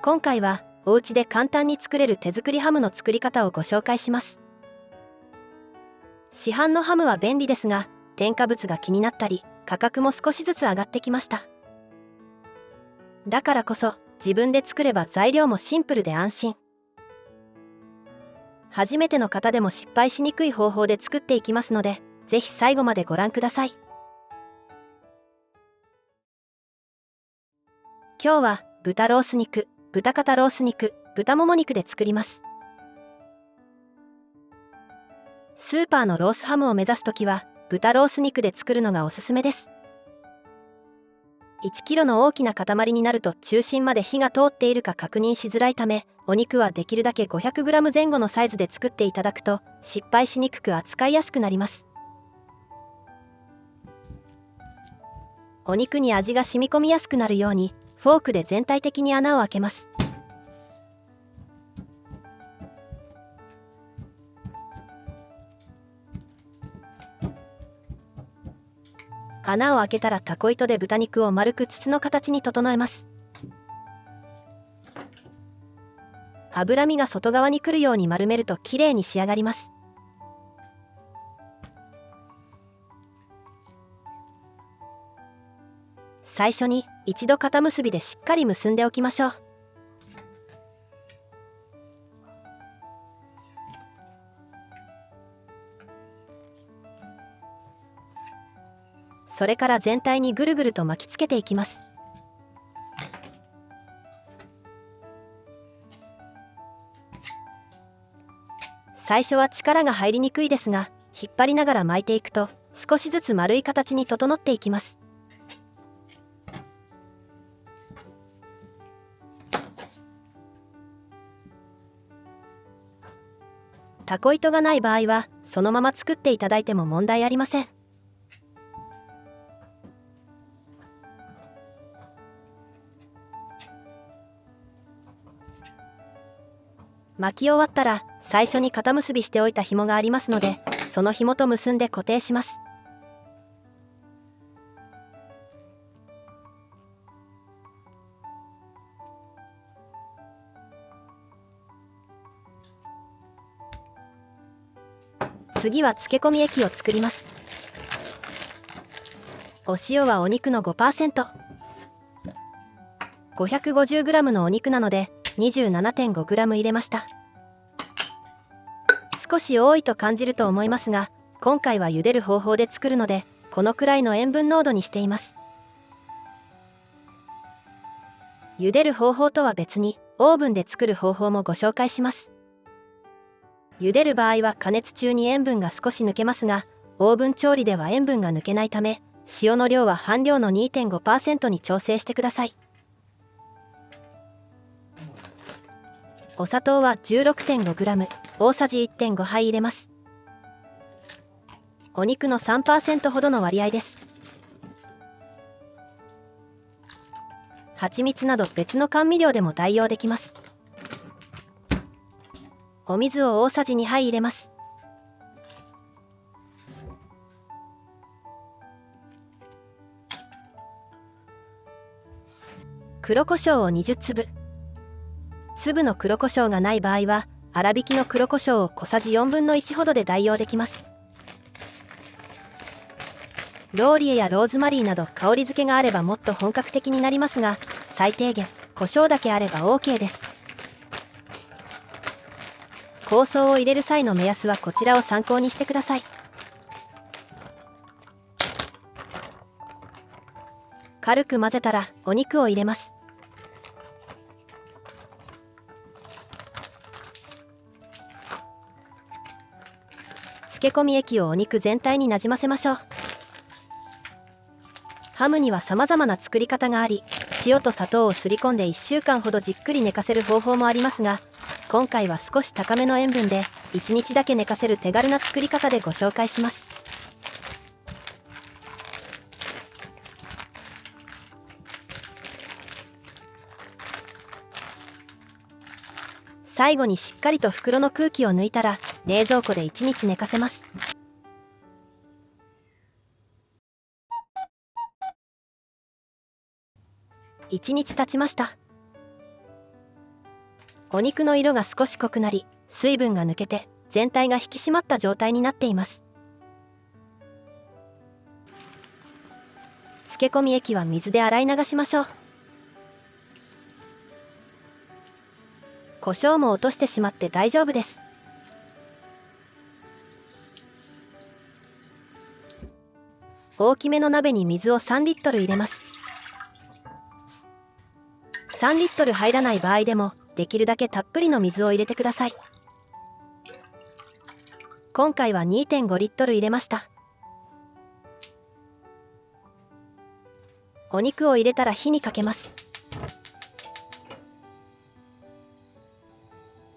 今回はお家で簡単に作れる手作りハムの作り方をご紹介します。市販のハムは便利ですが、添加物が気になったり価格も少しずつ上がってきました。だからこそ自分で作れば材料もシンプルで安心。初めての方でも失敗しにくい方法で作っていきますので、ぜひ最後までご覧ください。今日は豚ロース肉、豚肩ロース肉、豚もも肉で作ります。スーパーのロースハムを目指すときは豚ロース肉で作るのがおすすめです。1キロの大きな塊になると中心まで火が通っているか確認しづらいため、お肉はできるだけ 500g 前後のサイズで作っていただくと失敗しにくく扱いやすくなります。お肉に味が染み込みやすくなるようにフォークで全体的に穴を開けます。穴を開けたらタコ糸で豚肉を丸く筒の形に整えます。脂身が外側に来るように丸めるときれいに仕上がります。最初に一度肩結びでしっかり結んでおきましょう。それから全体にぐるぐると巻きつけていきます。最初は力が入りにくいですが、引っ張りながら巻いていくと少しずつ丸い形に整っていきます。タコ糸がない場合はそのまま作っていただいても問題ありません。巻き終わったら最初に肩結びしておいた紐がありますので、その紐と結んで固定します。次は漬け込み液を作ります。お塩はお肉の 5%、 550g のお肉なので 27.5g 入れました。少し多いと感じると思いますが、今回は茹でる方法で作るのでこのくらいの塩分濃度にしています。茹でる方法とは別にオーブンで作る方法もご紹介します。茹でる場合は加熱中に塩分が少し抜けますが、オーブン調理では塩分が抜けないため、塩の量は半量の 2.5% に調整してください。お砂糖は 16.5g、 大さじ 1.5 杯入れます。お肉の 3% ほどの割合です。蜂蜜など別の甘味料でも代用できます。お水を大さじ2杯入れます。黒胡椒を20粒。粒の黒胡椒がない場合は粗挽きの黒胡椒を小さじ4分の1ほどで代用できます。ローリエやローズマリーなど香り付けがあればもっと本格的になりますが、最低限胡椒だけあれば OK です。香草を入れる際の目安はこちらを参考にしてください。軽く混ぜたらお肉を入れます。漬け込み液をお肉全体になじませましょう。ハムには様々な作り方があり、塩と砂糖をすり込んで1週間ほどじっくり寝かせる方法もありますが、今回は少し高めの塩分で1日だけ寝かせる手軽な作り方でご紹介します。最後にしっかりと袋の空気を抜いたら冷蔵庫で1日寝かせます。1日経ちました。お肉の色が少し濃くなり、水分が抜けて全体が引き締まった状態になっています。漬け込み液は水で洗い流しましょう。胡椒も落としてしまって大丈夫です。大きめの鍋に水を3リットル入れます。3リットル入らない場合でもできるだけたっぷりの水を入れてください。今回は 2.5 リットル入れました。お肉を入れたら火にかけます。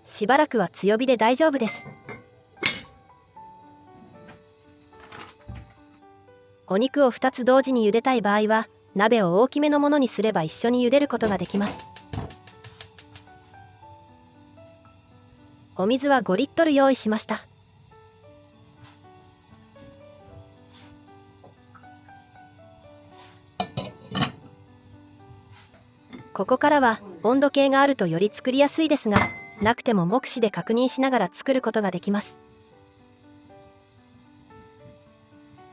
しばらくは強火で大丈夫です。お肉を2つ同時に茹でたい場合は、鍋を大きめのものにすれば一緒に茹でることができます。お水は5リットル用意しました。ここからは温度計があるとより作りやすいですが、なくても目視で確認しながら作ることができます。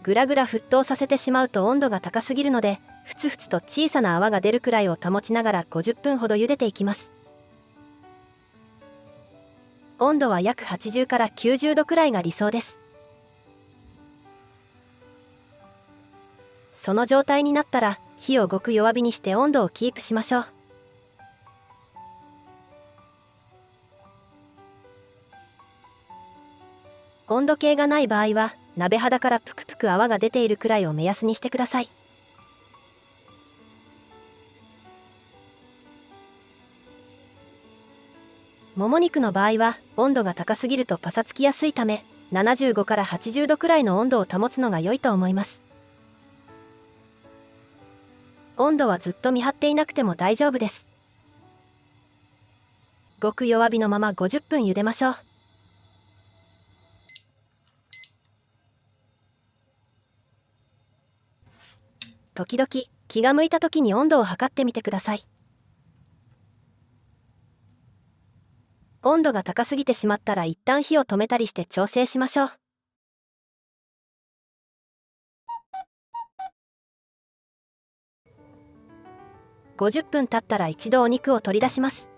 ぐらぐら沸騰させてしまうと温度が高すぎるので、ふつふつと小さな泡が出るくらいを保ちながら50分ほど茹でていきます。温度は約80から90度くらいが理想です。その状態になったら火をごく弱火にして温度をキープしましょう。温度計がない場合は鍋肌からぷくぷく泡が出ているくらいを目安にしてください。もも肉の場合は温度が高すぎるとパサつきやすいため、75から80度くらいの温度を保つのが良いと思います。温度はずっと見張っていなくても大丈夫です。ごく弱火のまま50分茹でましょう。時々気が向いた時に温度を測ってみてください。温度が高すぎてしまったら一旦火を止めたりして調整しましょう。50分経ったら一度お肉を取り出します。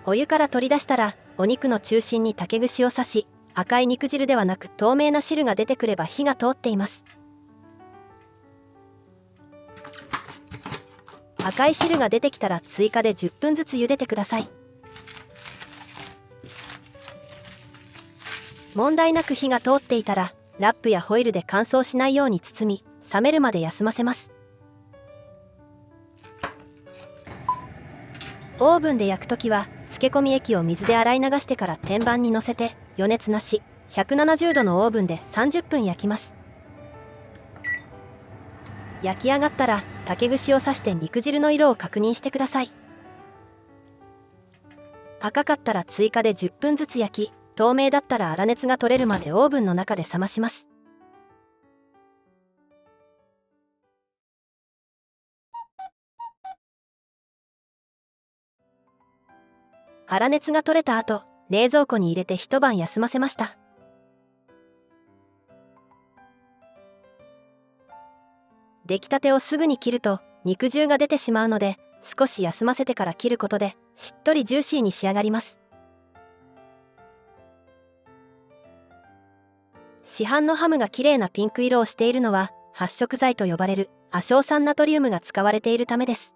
お湯から取り出したらお肉の中心に竹串を刺し、赤い肉汁ではなく透明な汁が出てくれば火が通っています。赤い汁が出てきたら追加で10分ずつ茹でてください。問題なく火が通っていたらラップやホイルで乾燥しないように包み、冷めるまで休ませます。オーブンで焼くときは漬け込み液を水で洗い流してから天板にのせて余熱なし170度のオーブンで30分焼きます。焼き上がったら竹串を刺して肉汁の色を確認してください。赤かったら追加で10分ずつ焼き、透明だったら粗熱が取れるまでオーブンの中で冷まします。粗熱が取れた後、冷蔵庫に入れて一晩休ませました。出来たてをすぐに切ると肉汁が出てしまうので、少し休ませてから切ることでしっとりジューシーに仕上がります。市販のハムが綺麗なピンク色をしているのは発色剤と呼ばれる亜硝酸ナトリウムが使われているためです。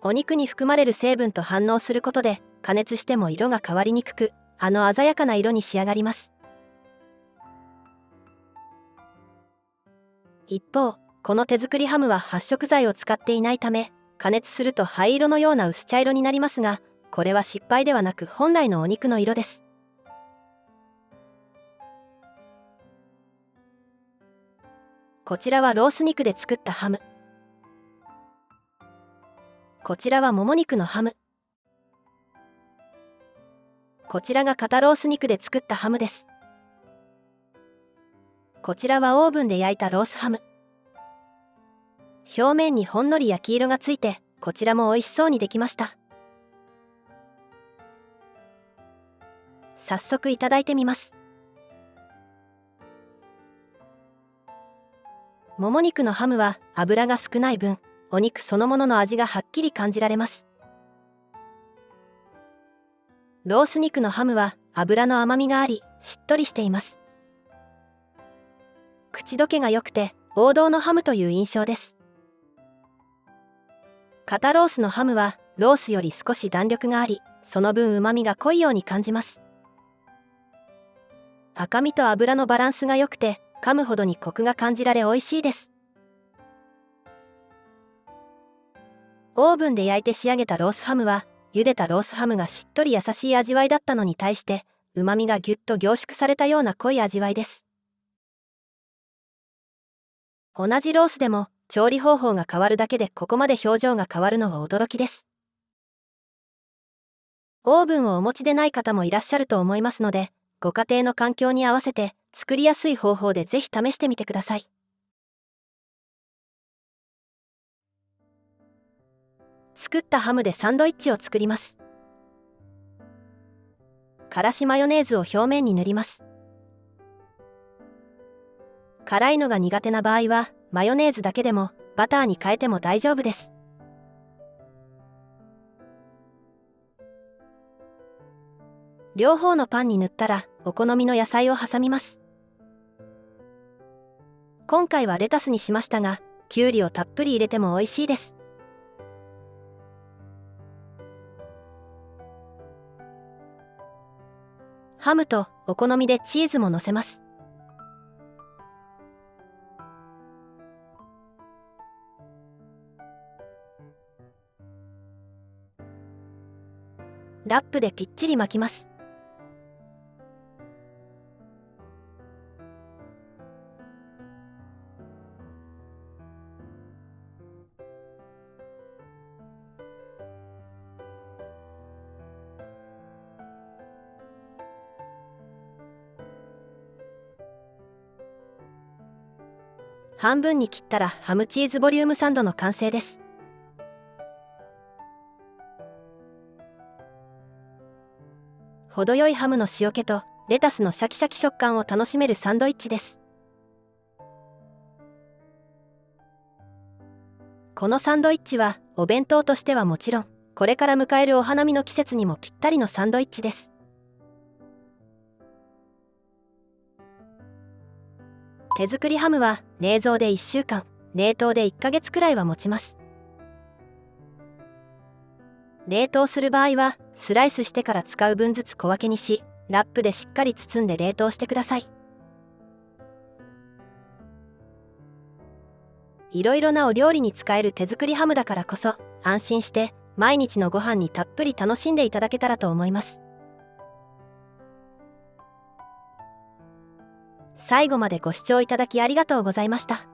お肉に含まれる成分と反応することで加熱しても色が変わりにくく、鮮やかな色に仕上がります。一方、この手作りハムは発色剤を使っていないため、加熱すると灰色のような薄茶色になりますが、これは失敗ではなく本来のお肉の色です。こちらはロース肉で作ったハム。こちらはもも肉のハム。こちらが肩ロース肉で作ったハムです。こちらはオーブンで焼いたロースハム。表面にほんのり焼き色がついて、こちらも美味しそうにできました。早速いただいてみます。もも肉のハムは脂が少ない分、お肉そのものの味がはっきり感じられます。ロース肉のハムは脂の甘みがあり、しっとりしています。口どけが良くて王道のハムという印象です。肩ロースのハムはロースより少し弾力があり、その分旨味が濃いように感じます。赤身と脂のバランスが良くて、噛むほどにコクが感じられ美味しいです。オーブンで焼いて仕上げたロースハムは、茹でたロースハムがしっとり優しい味わいだったのに対して、旨味がぎゅっと凝縮されたような濃い味わいです。同じロースでも、調理方法が変わるだけでここまで表情が変わるのは驚きです。オーブンをお持ちでない方もいらっしゃると思いますので、ご家庭の環境に合わせて作りやすい方法でぜひ試してみてください。作ったハムでサンドイッチを作ります。からしマヨネーズを表面に塗ります。辛いのが苦手な場合はマヨネーズだけでもバターに変えても大丈夫です。両方のパンに塗ったらお好みの野菜を挟みます。今回はレタスにしましたが、きゅうりをたっぷり入れても美味しいです。ハムとお好みでチーズも乗せます。ラップでぴっちり巻きます。半分に切ったらハムチーズボリュームサンドの完成です。程よいハムの塩気とレタスのシャキシャキ食感を楽しめるサンドイッチです。このサンドイッチはお弁当としてはもちろん、これから迎えるお花見の季節にもぴったりのサンドイッチです。手作りハムは冷蔵で1週間、冷凍で1ヶ月くらいは持ちます。冷凍する場合はスライスしてから使う分ずつ小分けにし、ラップでしっかり包んで冷凍してください。いろいろなお料理に使える手作りハムだからこそ、安心して毎日のご飯にたっぷり楽しんでいただけたらと思います。最後までご視聴いただきありがとうございました。